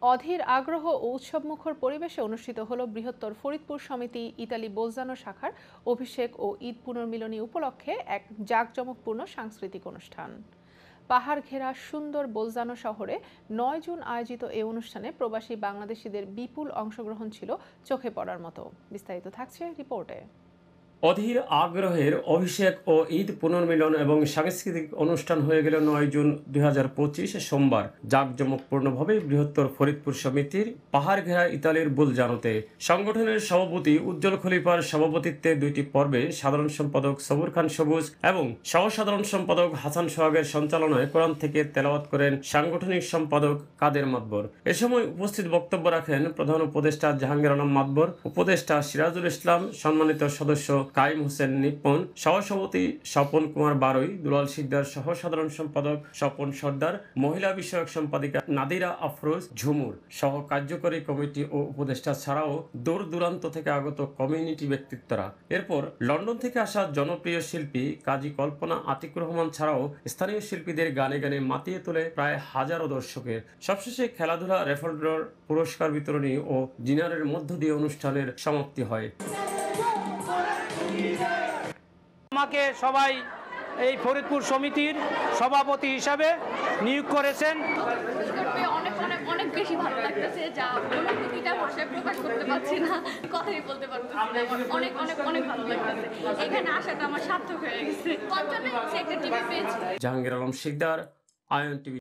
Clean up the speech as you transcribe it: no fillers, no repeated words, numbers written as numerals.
অধীর আগ্রহ ও উৎসবমুখর পরিবেশে অনুষ্ঠিত হলো বৃহত্তর ফরিদপুর সমিতি ইতালি বোলজানো শাখার অভিষেক ও ঈদ পুনর্মিলনী উপলক্ষে এক জাঁকজমকপূর্ণ সাংস্কৃতিক অনুষ্ঠান। পাহাড় ঘেরা সুন্দর বোলজানো শহরে ৯ জুন আয়োজিত এ অনুষ্ঠানে প্রবাসী বাংলাদেশিদের বিপুল অংশগ্রহণ ছিল চোখে পড়ার মতো। বিস্তারিত থাকছে রিপোর্টে। অধীর আগ্রহের অভিষেক ও ঈদ পুনর্মিলন এবং সাংস্কৃতিক অনুষ্ঠান হয়ে গেল ৯ জুন ২০২৫ সোমবার জাঁকজমকপূর্ণভাবে বৃহত্তর ফরিদপুর সমিতির পাহাড় ঘেরা ইতালির বুলজানোতে। সংগঠনের সভাপতি উজ্জ্বল খলিফার সভাপতিত্বে দুইটি পর্বে সাধারণ সম্পাদক সবুর খান সবুজ এবং সহসাধারণ সম্পাদক হাসান সোহাগের সঞ্চালনায় কোরআন থেকে তেলাওয়াত করেন সাংগঠনিক সম্পাদক কাদের মাতবর। এ সময় উপস্থিত বক্তব্য রাখেন প্রধান উপদেষ্টা জাহাঙ্গীর আলম মাতবর, উপদেষ্টা সিরাজুল ইসলাম, সম্মানিত সদস্য কাইম হোসেন নিপ্পন, সহসভাপতি স্বপন কুমার বারৈ, দুলাল শিকদার, সহ সাধারণ সম্পাদক স্বপন সর্দার, মহিলা বিষয়ক সম্পাদিকা নাদিরা আফরোজ ঝুমুর সহ কার্যকরী কমিটি ও উপদেষ্টা ছাড়াও দূর দূরান্ত থেকে আগত কমিউনিটি ব্যক্তিত্বরা। এরপর লন্ডন থেকে আসা জনপ্রিয় শিল্পী কাজী কল্পনা আতিকুর রহমান ছাড়াও স্থানীয় শিল্পীদের গানে গানে মাতিয়ে তোলে প্রায় হাজারো দর্শকের। সবশেষে খেলাধুলা, রেফার ড্র, পুরস্কার বিতরণী ও ডিনারের মধ্য দিয়ে অনুষ্ঠানের সমাপ্তি হয়। আমাকে সবাই এই ফরিদপুর সমিতির সভাপতি হিসাবে নিয়োগ করেছেন। অনেক অনেক অনেক বেশি ভালো লাগতেছে, যা অনুভূতিটা ভাষায় প্রকাশ করতে পারছি না, কথাই বলতে পারতেছি না। অনেক অনেক অনেক ভালো লাগতেছে, এখানে আসাটা আমার সার্থক হয়ে গেছে। ৫৫ একটা টিভি পেয়েছি। জাহাঙ্গীর আলম শিকদার, আয়ন টিভি।